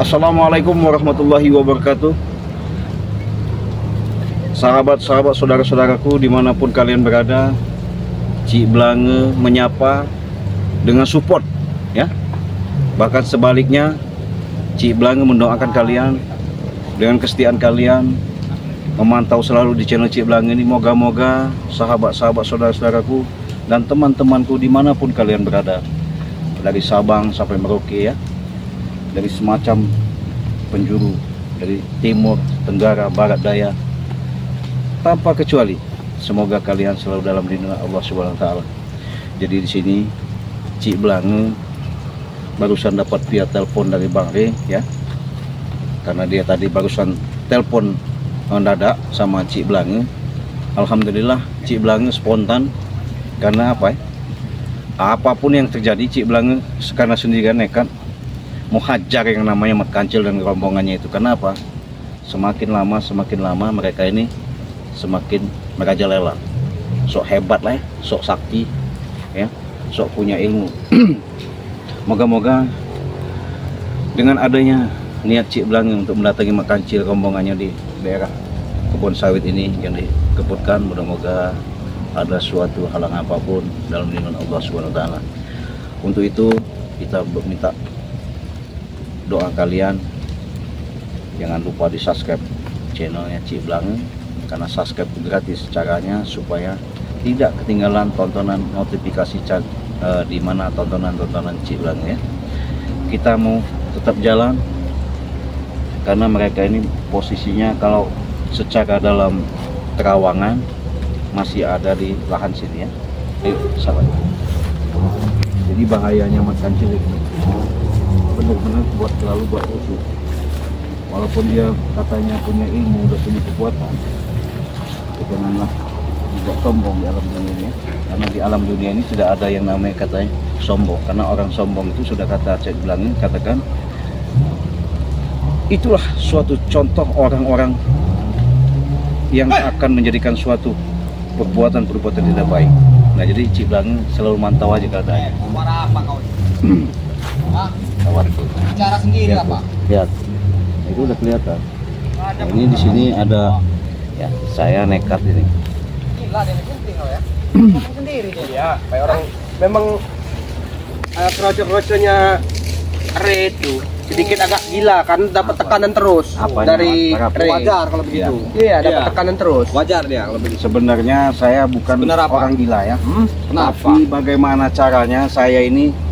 Assalamualaikum warahmatullahi wabarakatuh. Sahabat-sahabat, saudara-saudaraku dimanapun kalian berada, Cik Blange menyapa dengan support ya. Bahkan sebaliknya, Cik Blange mendoakan kalian dengan kesetiaan kalian memantau selalu di channel Cik Blange ini. Moga-moga sahabat-sahabat, saudara-saudaraku dan teman-temanku dimanapun kalian berada, dari Sabang sampai Merauke ya, dari semacam penjuru, dari timur, tenggara, barat, daya, tanpa kecuali, semoga kalian selalu dalam lindungan Allah Subhanahu wa Ta'ala. Jadi di sini Cik Blange barusan dapat via telepon dari Bang Re ya, karena dia tadi barusan telepon mendadak sama Cik Blange. Alhamdulillah Cik Blange spontan, karena apa ya? Apapun yang terjadi, Cik Blange karena sendirian nekat mau hajar yang namanya Mat Kancil dan rombongannya itu. Kenapa? Semakin lama mereka ini semakin merajalela, sok hebat lah ya, sok sakti ya, sok punya ilmu. Moga-moga dengan adanya niat Cik Blange untuk mendatangi Mat Kancil rombongannya di daerah kebun sawit ini yang dikebutkan, moga-moga ada suatu halang apapun dalam lindungan Allah Subhanahu wa Ta'ala. Untuk itu kita minta doa kalian, jangan lupa di subscribe channelnya Cik Blange, karena subscribe gratis caranya supaya tidak ketinggalan tontonan notifikasi di mana tontonan Cik Blange ya. Kita mau tetap jalan karena mereka ini posisinya kalau secara dalam terawangan masih ada di lahan sini ya. Sahabat. Jadi bahayanya Mat Kancil ini benar-benar selalu buat rusuh. Walaupun dia katanya punya ilmu, udah punya kekuatan, janganlah juga sombong di alam dunia ini ya. Karena di alam dunia ini tidak ada yang namanya katanya sombong, karena orang sombong itu sudah kata Cik Blange katakan, itulah suatu contoh orang-orang yang akan menjadikan suatu perbuatan tidak baik. Nah jadi Cik Blange selalu mantau aja keadaannya. Suara apa kau? Bicara sendiri lihat, apa? Lihat, itu udah kelihatan. Nah, ini di sini ada ya, saya nekat ini. Gila, dia penting kau ya. Ngomong sendiri dia. Iya, kayak orang memang kroco-kroconya Re itu sedikit agak gila kan, dapat tekanan terus. Apanya? Dari Re. Wajar kalau begitu. Iya, dapat tekanan terus. Wajar dia kalau begitu. Sebenarnya saya bukan orang gila ya. Kenapa? Tapi bagaimana caranya saya ini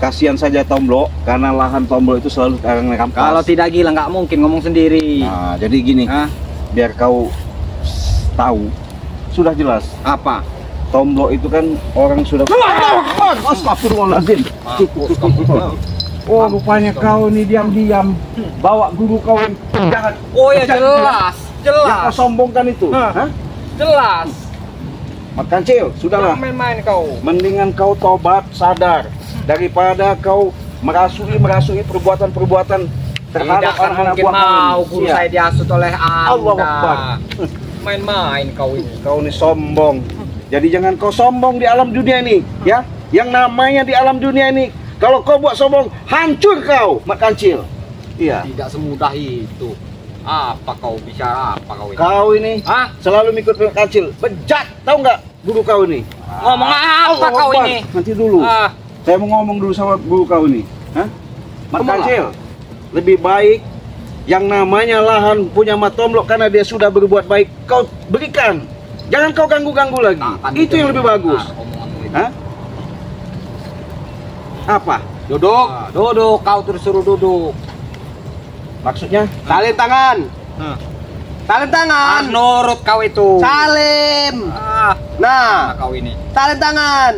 kasihan saja Tomblo, karena lahan Tomblo itu selalu rampas. Kalau tidak gila nggak mungkin ngomong sendiri. Nah, jadi gini, biar kau tahu, sudah jelas. Apa? Tomblo itu kan orang sudah. Astagfirullahaladzim. Oh, rupanya kau ini diam-diam bawa guru kau yang jahat. Oh ya jelas, jelas. Yang kau sombongkan itu. Jelas. Mat Kancil, sudahlah. Main-main kau. Mendingan kau tobat, sadar, daripada kau merasui perbuatan terhadap anak-anak buah mau guru saya diasut oleh Anda. Allah Akbar. Main-main kau ini. Kau ini sombong. Jadi jangan kau sombong di alam dunia ini ya. Yang namanya di alam dunia ini, kalau kau buat sombong, hancur kau, Mat Kancil. Iya. Tidak semudah itu. Apa kau bicara apa kau ini? Kau ini selalu ikut Mat Kancil. Bejat, tahu nggak guru kau ini? Ngomong apa kau Akbar. ini? Nanti dulu. Saya mau ngomong dulu sama guru kau ini. Mat Kancil, lebih baik yang namanya lahan punya Mat Tomlok karena dia sudah berbuat baik, kau berikan. Jangan kau ganggu-ganggu lagi. Itu yang lebih bagus. Apa? Duduk, duduk. Kau terus suruh duduk. Maksudnya? Salin tangan. Salin tangan. Nurut kau itu. Salim. Nah, kau ini. Salin tangan.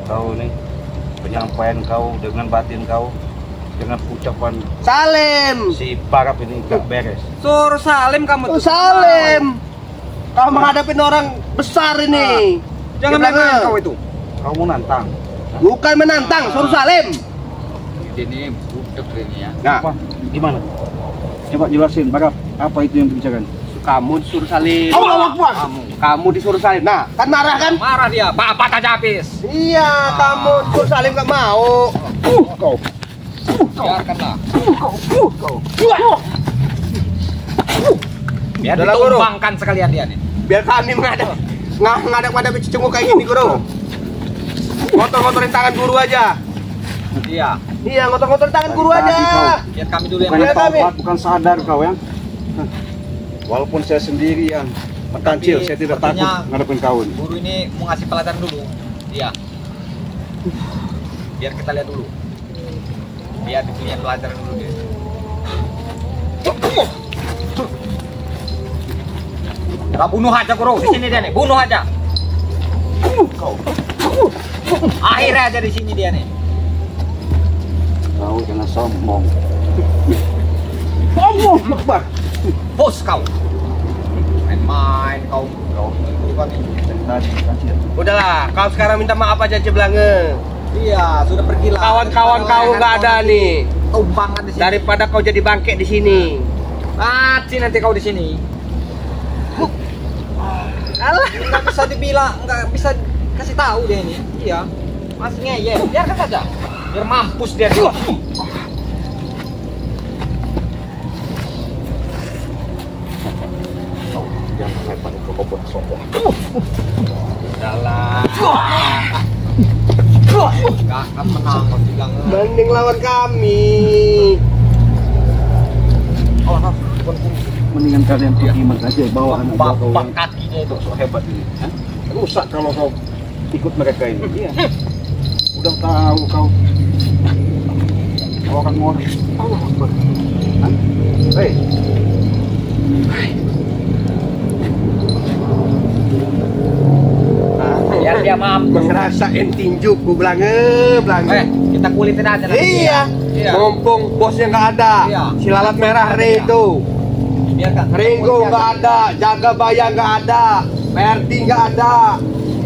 Kau nih, penyampaian kau dengan batin kau, dengan ucapan salim si Barap ini gak beres. Suruh salim kamu tuh. Salim. Kau menghadapi orang besar ini. Jangan main kau itu. Kau mau nantang? Bukan menantang, suruh salim. Ini budek ini ya. Nah, apa? Gimana? Coba jelasin, Barap. Apa itu yang dibicarakan? Kamu disuruh salim. Allah Akbar. Kamu disuruh salim. Nah, kan marah kan? Marah dia. Bapak aja habis. Iya, kamu disuruh salim gak mau. Kau. Biarkanlah. Biar Udah lah, Guru. ditumbangkan sekalian dia nih. Biar kami ngadap cecunguk kayak gini, Guru. Ngotor-ngotorin tangan guru aja. Iya. Iya, ngotor-ngotorin tangan guru Tadi aja. Biar kami dulu yang Bukannya Biar kau kami. buat, bukan sadar kau ya. Walaupun saya sendiri yang kancil, saya tidak takut sepertinya ngadepin kau ini. guru ini mau ngasih pelajaran dulu. Iya. Biar kita lihat dulu. Biar punya pelajaran dulu dia. Kita bunuh aja Guru, di sini dia nih, bunuh aja. Akhirnya aja di sini dia nih. Kau jangan sombong. Sombong, Akbar. Bos kau. Main-main kau. Guru kami. Tadi kancil. Udahlah, kau sekarang minta maaf aja Ceblange. Iya, sudah pergi lah. Kawan-kawan kau nggak ada nih. Tumpangan di sini. Daripada kau jadi bangke di sini. Mati nanti kau di sini. Alah, nggak bisa dibilang, nggak bisa kasih tahu dia ini. Iya, masih ngeyel. Biarkan saja. Biar mampus dia. Jangan lepas itu kau buat sombong. Udahlah. Gak akan menang kau bilang. Banding lawan kami. Oh, Mendingan kalian pergi aja bawa anak buah kau yang kakinya itu. sok hebat ini. Hah? Rusak kalau kau ikut mereka ini. Iya. Udah tahu kau. Kau akan ngorek. Allah Akbar. Hah? Hei. Biar dia mampus. Ngerasain tinjuku Blange. Kita kulitin aja nanti. Iya. Iya. Mumpung bosnya nggak ada. Iya. Si lalat merah Re itu. Biarkan. Ringo nggak ada, Jaga Baya nggak ada, PRD nggak ada.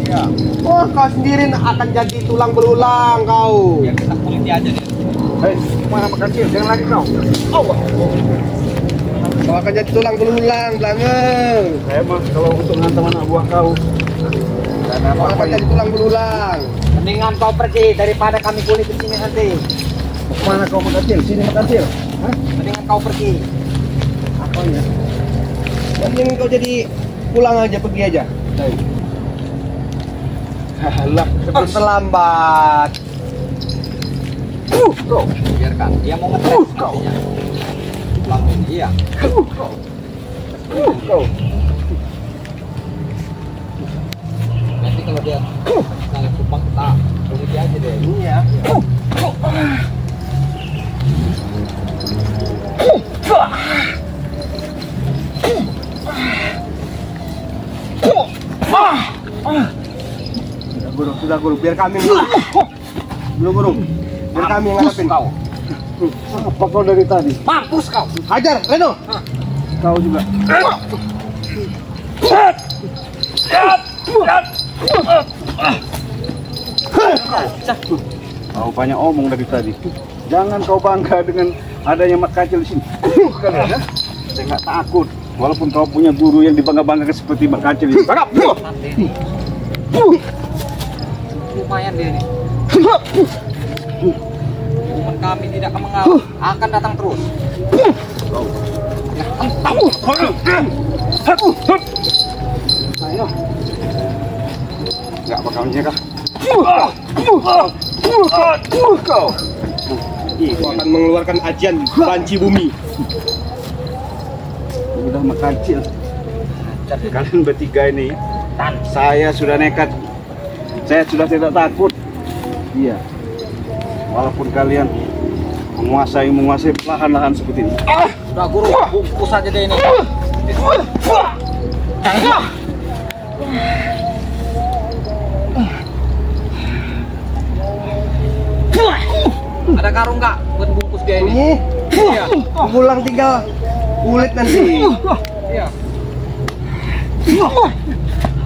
Iya. Oh, kau sendiri akan jadi tulang belulang kau. Biar kita kuliti aja deh. Hei, mana makan kecil? Jangan lagi kau. Kau akan jadi tulang belulang, Blange. Saya mah kalau untuk ngantam anak buah kau. Kau akan jadi tulang belulang. Mendingan kau pergi daripada kami kulitin sini nanti. Mana kau makan kecil? Sini makan kecil. Hah? Mendingan kau pergi. Apanya? Mending kau jadi pulang aja, pergi aja. Hei. Lah, sebelum terlambat. Kau. Biarkan. Dia mau ngetes nantinya. Bangun. Iya. Kau. Nanti kalau dia saling tumpang kita kuliti aja deh. Iya. Sudah guru, biar kami guru, biar kami yang ngadepin kau. Apa kau dari tadi? Mampus kau. Hajar, Reno. Kau juga. Kau banyak omong dari tadi. Jangan kau bangga dengan adanya mak kacil di sini. Kalian ya? Saya nggak takut. Walaupun kau punya guru yang dibangga-banggakan seperti mak kacil ini. Bangga. Nanti ini. Lumayan dia nih. Teman kami tidak akan mengalah, akan datang terus. Ayo. Nggak bakal nyerah. Kau. Aku akan mengeluarkan ajian banci bumi. Udah mak kacil. Kalian bertiga ini, saya sudah nekat. Saya sudah tidak takut. Iya. Walaupun kalian menguasai perlahan-lahan seperti ini. Sudah guru, bungkus aja deh ini. Ada karung nggak buat bungkus dia ini? Iya. Pulang tinggal kulit nanti. Iya.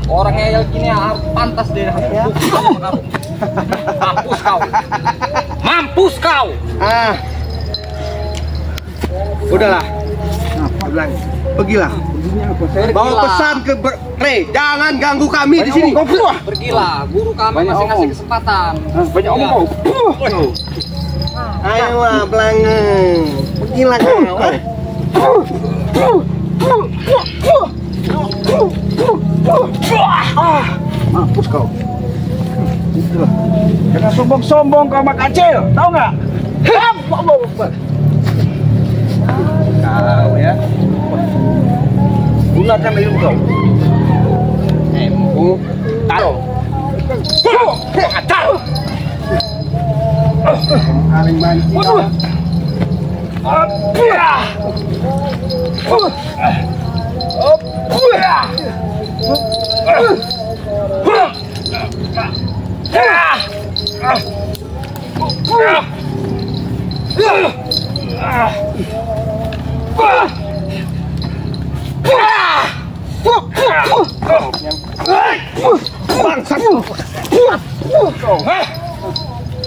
Orang ngeyel gini harus pantas deh harus bungkus sama karung. Mampus kau. Mampus kau. Ah. Udahlah. Bilang, pergilah. Bawa pesan ke Re, jangan ganggu kami di sini. Pergilah, guru kami Banyak masih ngasih omong. kesempatan. Banyak omong kau. Ayolah, Blange. Pergilah kau. Mampus kau. Itulah. Jangan sombong-sombong kau mak kecil, tahu nggak? Kau ya. Gunakan ilmu kau. Ilmu. Taruh. Taruh. Karing mancing.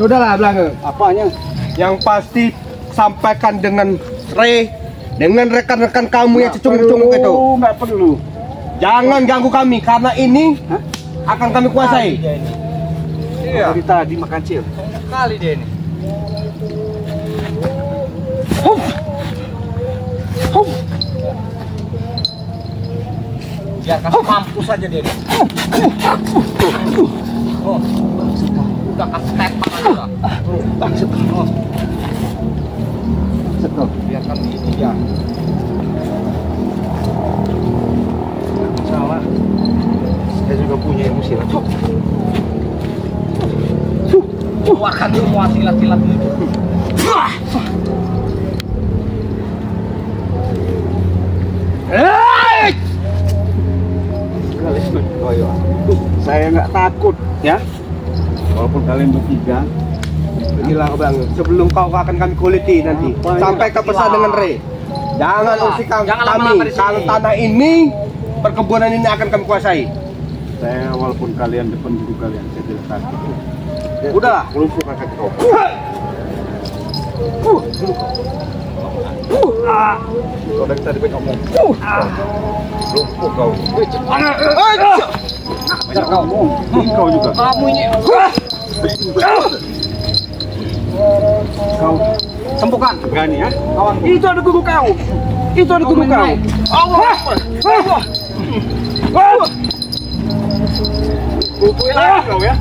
Sudahlah, Blange. Apanya? Yang pasti sampaikan dengan rekan-rekan kamu yang cecung-cecung itu. Nggak perlu. Jangan ganggu kami karena ini akan kami kuasai. Iya. Dari tadi makan cil. Kali dia ini. Biar kasih mampus aja dia ini. Oh, udah kasih tempat aja. Bangsat. Oh, Bangsat. biarkan ini ya. Salah. Saya juga punya ilmu silat. Keluarkan semua silat-silat itu. Saya nggak takut ya. Walaupun kalian bertiga. Pergilah, Blange. Sebelum kau akan kami kuliti nanti. Sampai ke pesan dengan Jangan usik Jangan kami. lama-lama di sini. Kalau tanah ini, perkebunan ini akan kami kuasai. Saya walaupun kalian depan dulu kalian, saya tidak takut. Udahlah. Lumpuhkan kaki kau. Kau dari tadi banyak ngomong. Lumpuh kau. Banyak kau ngomong. Kau juga. Kamu ini. Kau Sembuhkan. berani ya? Kawan. Itu ada guru kau. Itu ada guru kau. Allah. Lumpuhin lagi kau ya.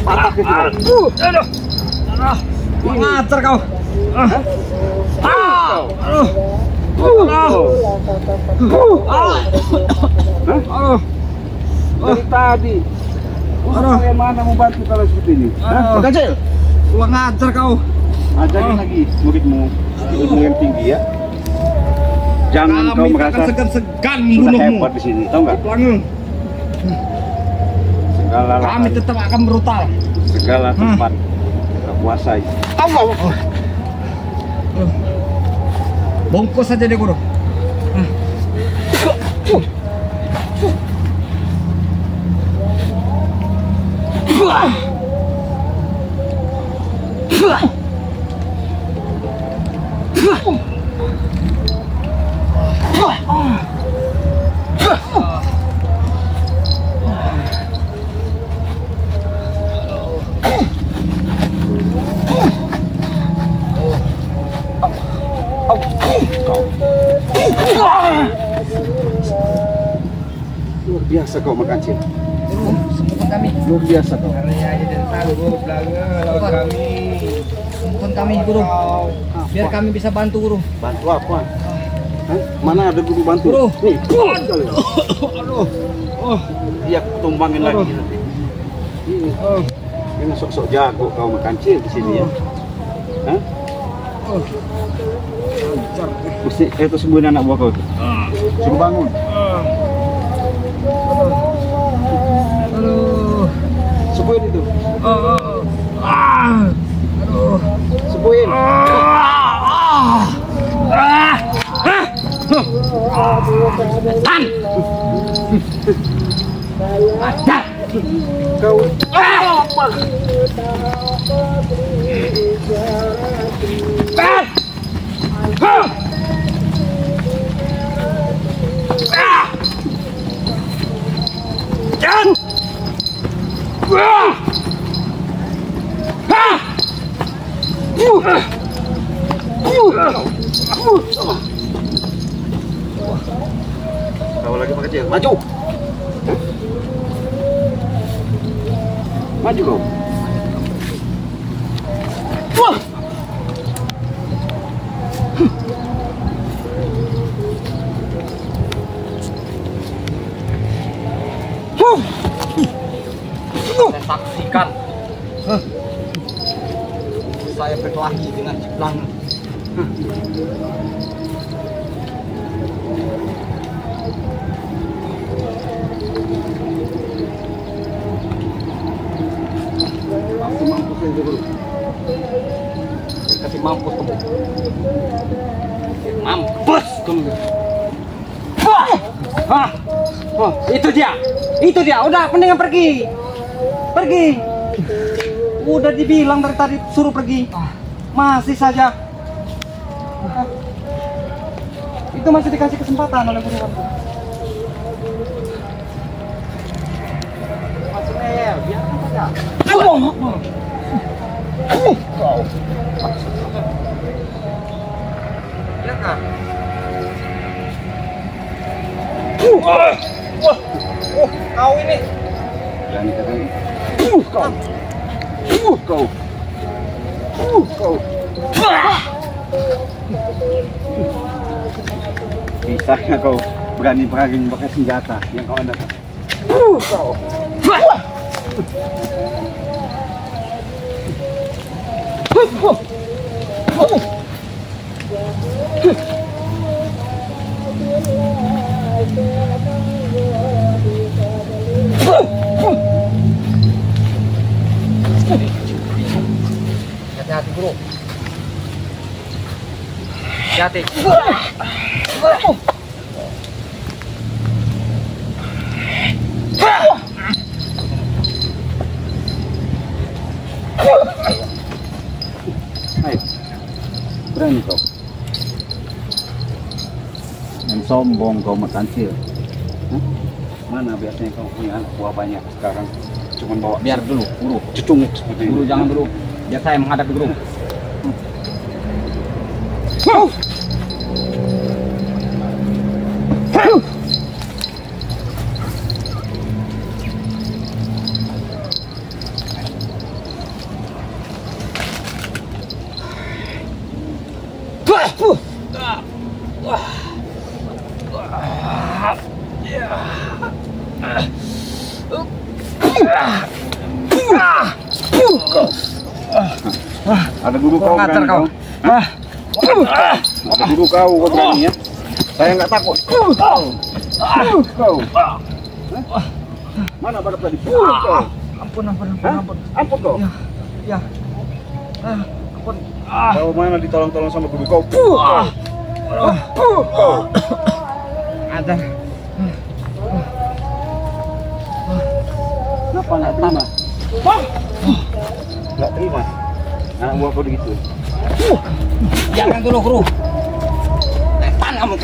Patah itu. Ngajar kau. Dari tadi. Saya mana mau bantu kalau seperti ini? Aduh. Kecil. Kurang ngajar kau. Ajarin lagi muridmu ilmu yang tinggi ya. Jangan kau merasa segan-segan sudah hebat di sini, tahu nggak? Blange. Segala Kami lahan, tetap akan brutal. segala tempat kita kuasai. Bungkus saja deh guru. Luar biasa kau makan cil. Sembuhkan kami. Luar biasa kau. Karena aja dan tahu Blange lawan kami. Sembuhkan kami guru. Biar kami bisa bantu guru. Bantu apa? Hah? Mana ada guru bantu? Guru. Nih. Aduh. Oh. Dia tumbangin lagi nanti. Ini. Jangan sok-sok jago kau makan cil di sini ya. Hah? Mesti itu sembuhin anak buah kau itu. Suruh bangun. Aduh. Sembuhin itu. Aduh. Sembuhin. Kau Ah! Kau lagi Pak Kecil, maju. Maju kau. Wah. Saya saksikan. Saya berkelahi dengan Ciplang. Mampus saja bro. Kasih mampus kamu. Mampus kamu. Hah? Oh, itu dia. Itu dia. Udah, mendingan pergi. Pergi. Udah dibilang dari tadi suruh pergi. Masih saja. Itu masih dikasih kesempatan oleh guru kamu. Masih ngeyel, biarkan saja. Biarkan. Kau ini. Jangan dikatakan. Kau. Kau. Bisanya kau berani perang pakai senjata yang kau andalkan. Kau. Hati-hati bro. Hati-hati. Ayo, berani kau. Yang sombong kau makan sil. Mana biasanya kau punya anak buah banyak, sekarang cuma bawa Biar dulu, guru. cecunguk seperti ini. Guru jangan dulu. Biar saya menghadapi guru. Ada guru kau Ngajar berani kau. kau. Ada guru kau berani ya. Saya nggak takut. Kau. Mana badak tadi? Kau. Ampun. Ampun kau. Ya. Ampun. Kau mana ditolong-tolong sama guru kau? Kau. Ada. Kenapa nggak terima? Nggak terima. Anak buah kau begitu. Jangan dulu guru. Letan kamu.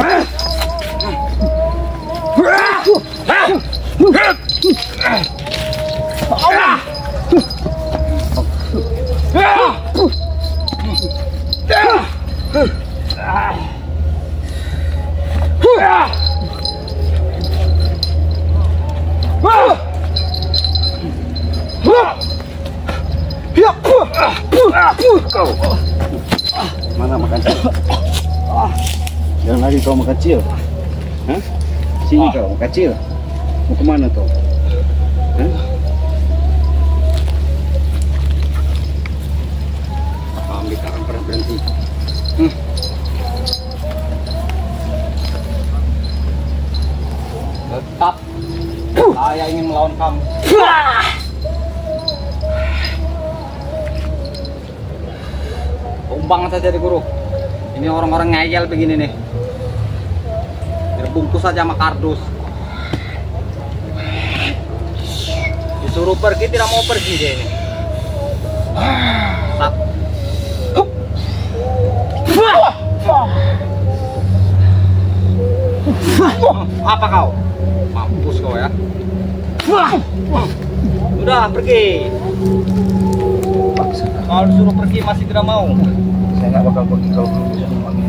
Kau. Mana makan kecil? Jangan lagi kau makan kecil. Hah? Sini kau makan kecil. Mau kemana kau? Hah? Kami tak akan pernah berhenti. Tetap saya ingin melawan kamu. Tumbang saja di guru. Ini orang-orang ngeyel begini nih. Terbungkus saja sama kardus. Disuruh pergi tidak mau pergi dia ini. Sat. Apa kau? Mampus kau ya. Udah pergi. Paksa. Kalau disuruh pergi masih tidak mau. Saya nggak bakal pergi kalau belum bisa memanggil